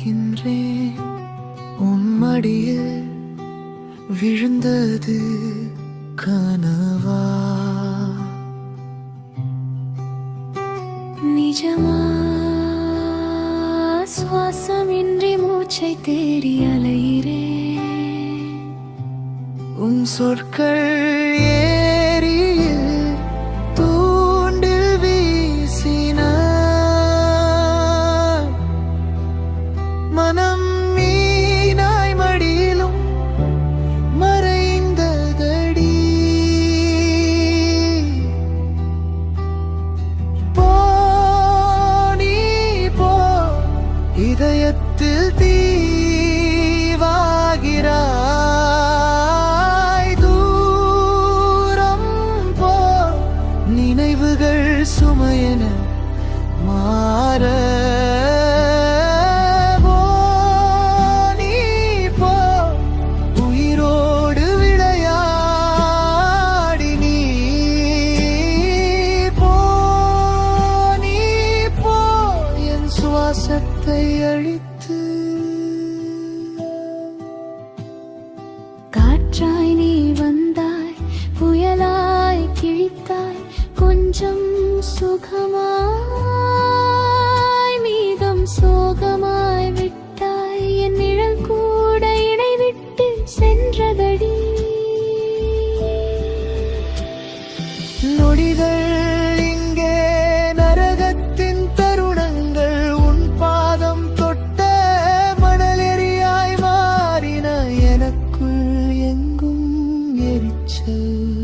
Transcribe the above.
பார்க்கின்றேன். உன் மடியில் விழுந்தது கனவா நிஜமா? சுவாசமின்றி மூச்சை தேடி அலைகிறேன். உன் சொற்கள் ஏரியில் தூண்டில் வீசின. மனம் மீனாய் மடியிலும் மறைந்ததடி. போ நீ போ, இதயத்தில் தீவாகிறாய். தூரம் போ, நினைவுகள் சுமையென மாற. போ நீ போ, உயிரோடு விளையாடி நீ போ. நீ போ, என் சுவாசத்தை அழித்து. காற்றாய் நீ வந்தாய், புயலாய் கிழித்தாய், கொஞ்சம் சுகமாய் மீதம் சோகமாய் விட்டாய். என் நிழல் கூட இணை விட்டு சென்றதடி. நொடிகள் இங்கே நரகத்தின் தருணங்கள். உன் பாதம் தொட்ட மணல் எரியாய் மாறின. எனக்குள் எங்கும் எரிச்சல்.